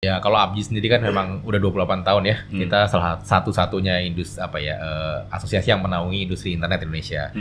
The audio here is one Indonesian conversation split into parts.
Ya, kalau Abji sendiri kan memang udah 28 tahun ya. Kita salah satu-satunya asosiasi yang menaungi industri internet Indonesia.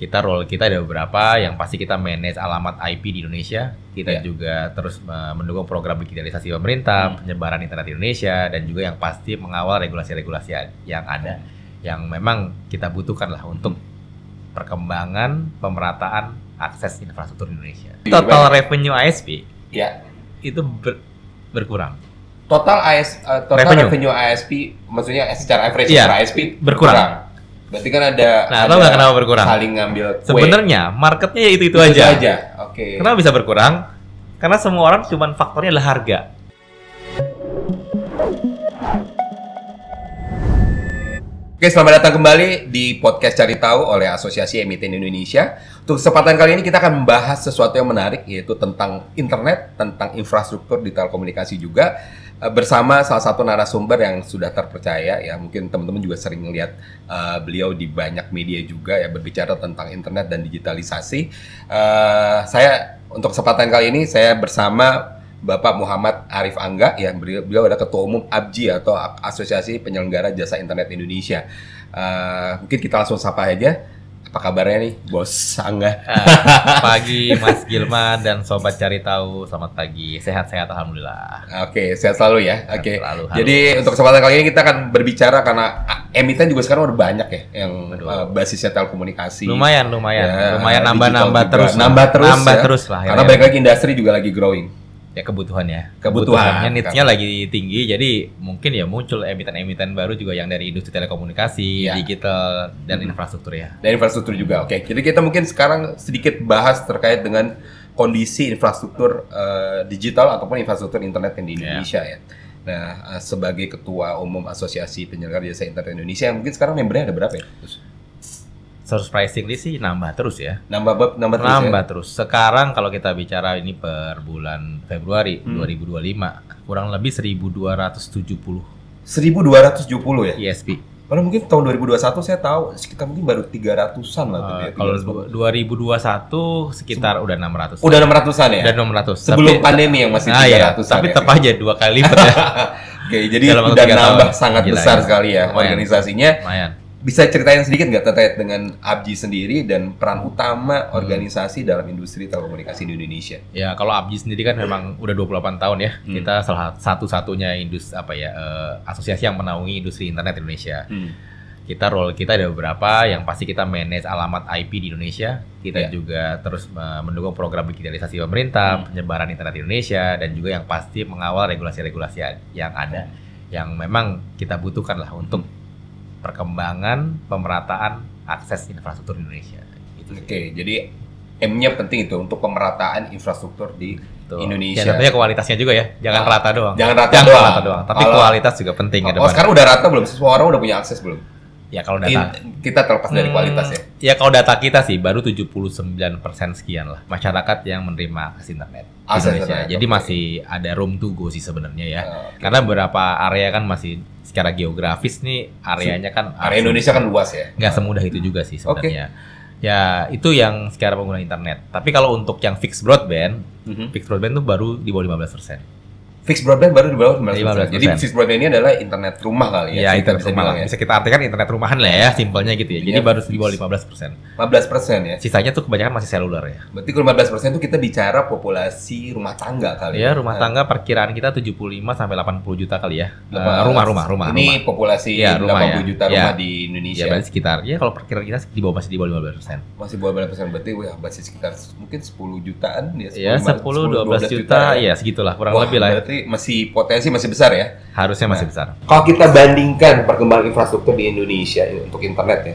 Role kita ada beberapa, yang pasti kita manage alamat IP di Indonesia. Kita juga terus mendukung program digitalisasi pemerintah, penyebaran internet di Indonesia, dan juga yang pasti mengawal regulasi-regulasi yang ada, yang memang kita butuhkan lah untuk perkembangan pemerataan akses infrastruktur Indonesia. Total revenue ISP itu berkurang. Total revenue ISP, maksudnya secara average per ISP berkurang. Berarti kan ada tahu nggak kenapa berkurang? Saling ngambil kue. Sebenarnya marketnya ya itu aja. Oke. Kenapa bisa berkurang? Karena semua orang cuman faktornya adalah harga. Oke, selamat datang kembali di podcast Cari Tahu oleh Asosiasi Emiten Indonesia. Untuk kesempatan kali ini kita akan membahas sesuatu yang menarik, yaitu tentang internet, tentang infrastruktur di telekomunikasi juga, bersama salah satu narasumber yang sudah terpercaya ya. Mungkin teman-teman juga sering melihat beliau di banyak media juga ya, berbicara tentang internet dan digitalisasi. Saya untuk kesempatan kali ini saya bersama Bapak Muhammad Arif Angga, ya, beliau adalah Ketua Umum ABJI atau Asosiasi Penyelenggara Jasa Internet Indonesia. Mungkin kita langsung sapa aja. Apa kabarnya nih, Bos Angga? Pagi Mas Gilman dan Sobat Cari Tahu, selamat pagi. Sehat-sehat alhamdulillah. Oke, sehat selalu ya. Oke. Selalu, jadi untuk kesempatan kali ini kita akan berbicara karena emiten juga sekarang udah banyak ya yang basisnya telekomunikasi. Lumayan ya, nambah terus lah. Karena banyak lagi industri juga lagi growing. Ya kebutuhannya needs-nya lagi tinggi, jadi mungkin ya muncul emiten-emiten baru juga yang dari industri telekomunikasi, digital, dan infrastruktur ya. Dan infrastruktur juga, oke. Jadi kita mungkin sekarang sedikit bahas terkait dengan kondisi infrastruktur digital ataupun infrastruktur internet yang di Indonesia ya. Nah, sebagai Ketua Umum Asosiasi Penyelenggara Jasa Internet Indonesia, mungkin sekarang membernya ada berapa ya? Surprisingly sih nambah terus ya. Nambah terus. Sekarang kalau kita bicara ini per bulan Februari 2025, kurang lebih 1.270. 1.270 ya? ISP. Padahal mungkin tahun 2021 saya tahu sekitar mungkin baru 300-an lah. Kalau 2021 sekitar udah 600. Udah 600-an ya? Udah 600. Sebelum pandemi yang masih 300-an. Tapi tetap aja 2 kali lipat ya. Oke, jadi udah nambah sangat besar sekali ya organisasinya. Lumayan. Bisa ceritain sedikit nggak terkait dengan ABJI sendiri dan peran utama organisasi dalam industri telekomunikasi di Indonesia? Ya, kalau ABJI sendiri kan memang udah 28 tahun ya. Kita salah satu-satunya asosiasi yang menaungi industri internet Indonesia. Role kita ada beberapa, yang pasti kita manage alamat IP di Indonesia. Kita juga terus mendukung program digitalisasi pemerintah, penyebaran internet di Indonesia, dan juga yang pasti mengawal regulasi-regulasi yang ada, yang memang kita butuhkan lah untuk perkembangan pemerataan akses infrastruktur Indonesia. Oke, jadi M-nya penting itu untuk pemerataan infrastruktur di Indonesia. Ya, tentunya kualitasnya juga ya, jangan rata doang. Jangan rata doang. Tapi kualitas juga penting. Sekarang udah rata belum? Semua orang udah punya akses belum? Ya kalau data kita terlepas dari kualitas ya. Ya kalau data kita sih baru 79% sekian lah masyarakat yang menerima akses internet di Indonesia. Jadi masih ada room to go sih sebenarnya ya. Karena beberapa area kan masih secara geografis nih areanya kan area Indonesia kan luas ya. Nggak semudah itu juga sih sebenarnya. Ya itu yang secara pengguna internet. Tapi kalau untuk yang fixed broadband tuh baru di bawah 15%. Fixed broadband baru di bawah 15%. Jadi fixed broadband ini adalah internet rumah kali ya. Ya, internet rumah. Bisa kita artikan internet rumahan lah ya, simpelnya gitu ya. Jadi baru di bawah 15%. 15% ya. Sisanya tuh kebanyakan masih seluler ya. Berarti kalau 15% itu kita bicara populasi rumah tangga kali ya. Ya, rumah tangga perkiraan kita 75 sampai 80 juta kali ya. Rumah. Ini populasi 80 juta rumah di Indonesia. Ya, berarti sekitar ya kalau perkiraan kita masih di bawah 15%. Masih bawah 15%, berarti masih sekitar mungkin 10 jutaan ya. Ya, 10 12 juta ya segitulah kurang lebih lah. Masih potensi masih besar ya? Harusnya masih besar. Kalau kita bandingkan perkembangan infrastruktur di Indonesia untuk internet ya,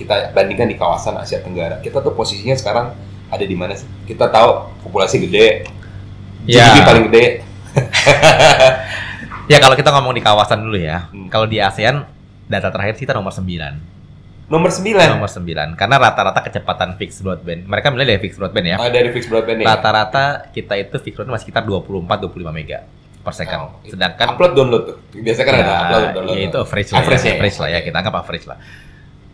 kita bandingkan di kawasan Asia Tenggara, kita tuh posisinya sekarang ada di mana sih? Kita tahu populasi gede, GDP paling gede. Ya kalau kita ngomong di kawasan dulu ya, kalau di ASEAN data terakhir kita nomor 9. Nomor 9. Karena rata-rata kecepatan fixed broadband. Mereka mulai dari fixed broadband ya. Dari fixed broadband ya. Rata-rata kita itu fixed broadband masih sekitar 24-25 mega per second. Sedangkan upload download tuh. Biasanya kan ada upload download. Ya itu average lah ya. Kita anggap average lah.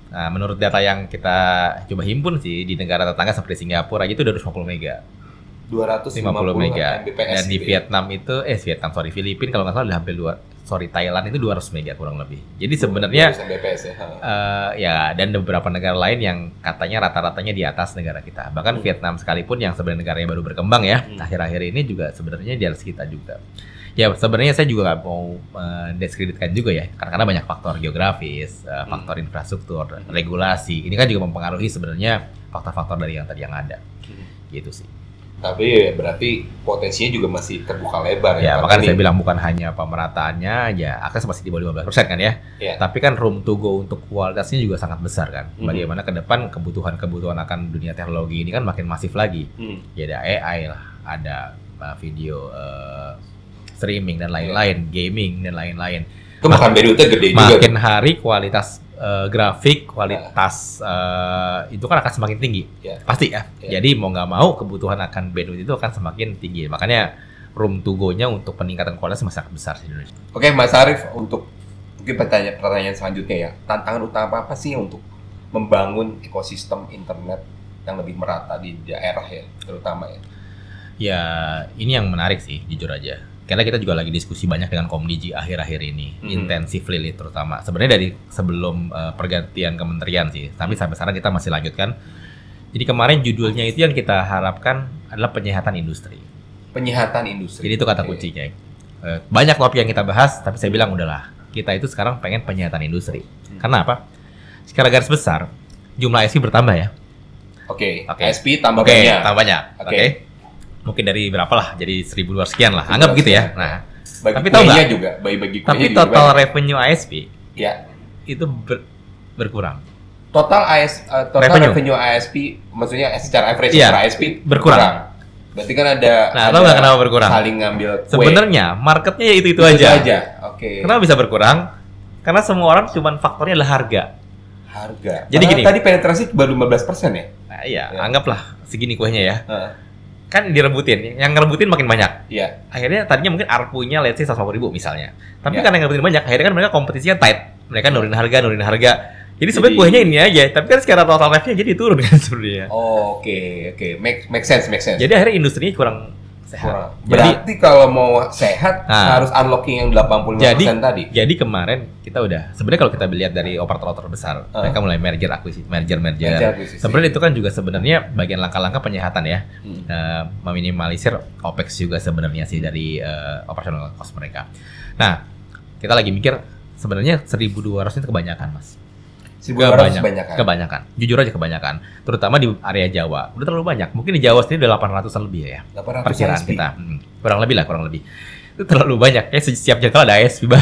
Nah, menurut data yang kita coba himpun sih di negara tetangga seperti Singapura aja itu udah 250 mega. 250 mega. Mbps. Dan di gitu ya. Vietnam itu, Filipina kalau nggak salah udah hampir Thailand itu 200 mega kurang lebih. Jadi sebenarnya 200 Mbps ya. ya, dan beberapa negara lain yang katanya rata-ratanya di atas negara kita. Bahkan Vietnam sekalipun yang sebenarnya negaranya baru berkembang ya, akhir-akhir ini juga sebenarnya di atas kita juga. Ya sebenarnya saya juga nggak mau mendiskreditkan juga ya, karena banyak faktor geografis, faktor infrastruktur, regulasi. Ini kan juga mempengaruhi sebenarnya faktor-faktor dari yang tadi yang ada, gitu sih. Tapi berarti potensinya juga masih terbuka lebar ya. Makanya saya bilang bukan hanya pemerataannya, ya akses masih di bawah 15% kan ya. Tapi kan room to go untuk kualitasnya juga sangat besar kan. Bagaimana ke depan kebutuhan akan dunia teknologi ini kan makin masif lagi. Ya ada AI lah, ada video streaming dan lain-lain, gaming dan lain-lain. Itu makan bandwidth-nya gede juga. Makin hari kualitas grafik, kualitas itu kan akan semakin tinggi, pasti ya. Jadi mau nggak mau kebutuhan akan bandwidth itu akan semakin tinggi. Makanya room to go-nya untuk peningkatan kualitas masih sangat besar di Indonesia. Oke, Mas Arief, untuk mungkin pertanyaan selanjutnya ya, tantangan utama apa sih untuk membangun ekosistem internet yang lebih merata di daerah ya, terutama ya? Ya, ini yang menarik sih, jujur aja. Karena kita juga lagi diskusi banyak dengan Komdigi akhir-akhir ini, intensively terutama. Sebenarnya dari sebelum pergantian kementerian sih, tapi sampai sekarang kita masih lanjutkan. Jadi kemarin judulnya itu yang kita harapkan adalah penyehatan industri. Penyehatan industri. Jadi itu kata kuncinya. Banyak topik yang kita bahas, tapi saya bilang udahlah, kita itu sekarang pengen penyehatan industri. Karena apa? Secara garis besar, jumlah ISP bertambah ya. Oke. ISP tambah banyak. Tambah banyak. Oke. Mungkin dari berapa lah, jadi 1.200 sekian lah, anggap gitu ya. Nah, tapi tahu nggak? Juga, bagi tapi total revenue ISP itu berkurang. Total revenue ISP, maksudnya secara average secara ISP berkurang. Berarti kan ada. Nah, tahu nggak kenapa berkurang? Saling ngambil kue. Sebenarnya marketnya ya itu aja. Oke. Kenapa bisa berkurang? Karena semua orang cuman faktornya adalah harga. Jadi gini. Tadi penetrasi baru 15% ya? Nah, iya, anggaplah segini kuenya ya. Kan direbutin, yang ngerebutin makin banyak. Akhirnya tadinya mungkin ARPU-nya let's say 150.000 misalnya. Tapi karena yang ngerebutin banyak, akhirnya kan mereka kompetisinya tight. Mereka nurunin harga. Jadi sebenarnya kuenya ini aja, tapi kan secara total revenue jadi turun kan sebenarnya. Oke. Make sense. Jadi akhirnya industrinya kurang sehat. Berarti kalau mau sehat harus unlocking yang 85% tadi. Jadi kemarin kita udah sebenarnya kalau kita lihat dari operator besar, mereka mulai merger. Sebenarnya itu kan juga sebenarnya bagian langkah-langkah penyehatan ya, meminimalisir OPEX juga sebenarnya sih dari operational cost mereka. Nah, kita lagi mikir sebenarnya 1.200 itu kebanyakan, Mas. Kebanyakan. Jujur aja kebanyakan. Terutama di area Jawa. Udah terlalu banyak. Mungkin di Jawa sendiri udah 800-an lebih ya. Perkiraan kita. Kurang lebih. Itu terlalu banyak. Ya setiap jengkal ada ISP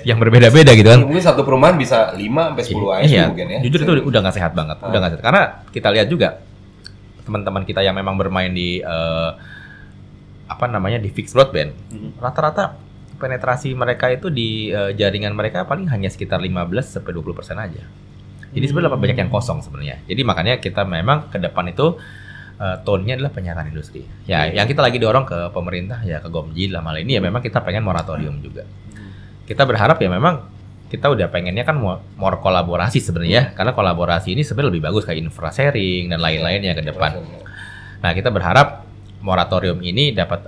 yang berbeda-beda gitu kan. Mungkin satu perumahan bisa 5-10 ISP mungkin ya. Jujur itu udah nggak sehat banget. Karena kita lihat juga teman-teman kita yang memang bermain di di fixed broadband. Rata-rata penetrasi mereka itu di jaringan mereka paling hanya sekitar 15-20% aja. Jadi sebenarnya banyak yang kosong sebenarnya. Jadi makanya kita memang ke depan itu tone-nya adalah penyehatan industri. Ya, yang kita lagi dorong ke pemerintah ya ke Komji lah malah ini ya memang kita pengen moratorium juga. Kita berharap ya memang kita udah pengennya kan more kolaborasi sebenarnya, karena kolaborasi ini sebenarnya lebih bagus kayak infra sharing dan lain-lainnya ke depan. Nah, kita berharap moratorium ini dapat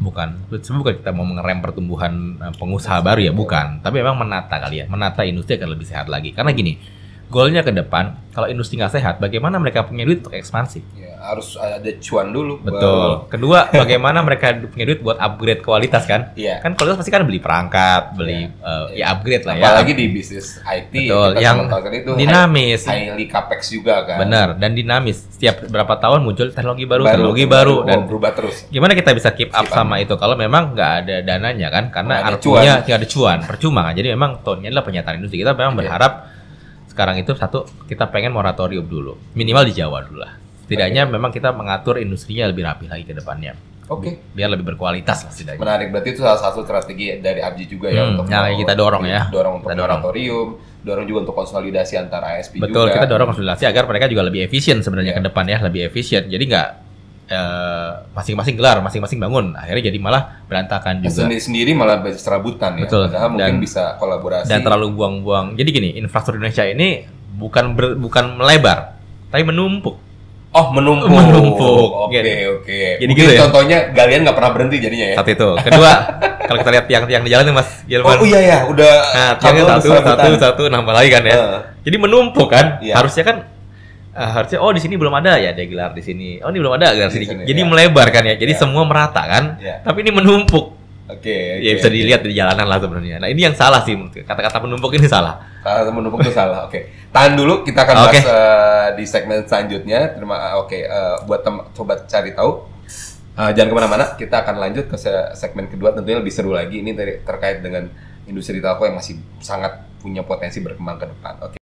bukan kita mau mengerem pertumbuhan pengusaha baru ya, bukan. Tapi memang menata industri agar lebih sehat lagi. Karena gini, goalnya ke depan, kalau industri nggak sehat, bagaimana mereka punya duit untuk ekspansi? Ya, harus ada cuan dulu. Betul. Kedua, bagaimana mereka punya duit buat upgrade kualitas kan? Kan kualitas pasti kan beli perangkat, beli upgrade lah ya. Apalagi di bisnis IT. Betul. Yang itu dinamis. Highly capex juga kan. Benar. Dan dinamis. Setiap berapa tahun muncul teknologi baru dan berubah terus. Gimana kita bisa keep up sama itu kalau memang nggak ada dananya kan? Karena artinya nggak ada cuan, percuma kan? Jadi memang tone-nya adalah penyataan industri. Kita memang berharap sekarang itu kita pengen moratorium dulu, minimal di Jawa dulu lah. Setidaknya memang kita mengatur industrinya lebih rapi lagi ke depannya. Biar lebih berkualitas lah setidaknya. Menarik, berarti itu salah satu strategi dari Abji juga ya untuk kita dorong ya. Dorong untuk moratorium, dorong juga untuk konsolidasi antara ISP juga. Betul, kita dorong konsolidasi agar mereka juga lebih efisien sebenarnya ke depan ya, lebih efisien. Jadi nggak masing-masing gelar, masing-masing bangun, akhirnya jadi malah berantakan juga. Sendiri malah serabutan ya. Betul. Padahal mungkin bisa kolaborasi. Dan terlalu buang-buang. Jadi gini, infrastruktur Indonesia ini bukan melebar, tapi menumpuk. Oh, menumpuk. Menumpuk. Oke. Jadi Mungkin gitu ya. contohnya galian nggak pernah berhenti jadinya ya. Satu itu. Kedua, kalau kita lihat tiang-tiang di jalan tuh Mas Gilman. Oh iya ya, udah Nah, tiangnya satu nambah lagi kan ya. Jadi menumpuk kan. Iya. Harusnya kan harusnya di sini belum ada ya, dia gelar di sini. Oh, ini belum ada gelar di sini. sini, Jadi ya. melebar kan ya. Jadi Ya. semua merata kan. Ya. Tapi ini menumpuk. Oke. Ya bisa dilihat di jalanan lah sebenarnya. Nah, ini yang salah sih menurut gue. Kata-kata menumpuk ini salah. Kalau menumpuk itu salah. Oke. Tahan dulu, kita akan bahas di segmen selanjutnya. Buat sobat cari tahu. Jangan kemana-mana, kita akan lanjut ke segmen kedua, tentunya lebih seru lagi. Ini terkait dengan industri telco yang masih sangat punya potensi berkembang ke depan. Oke.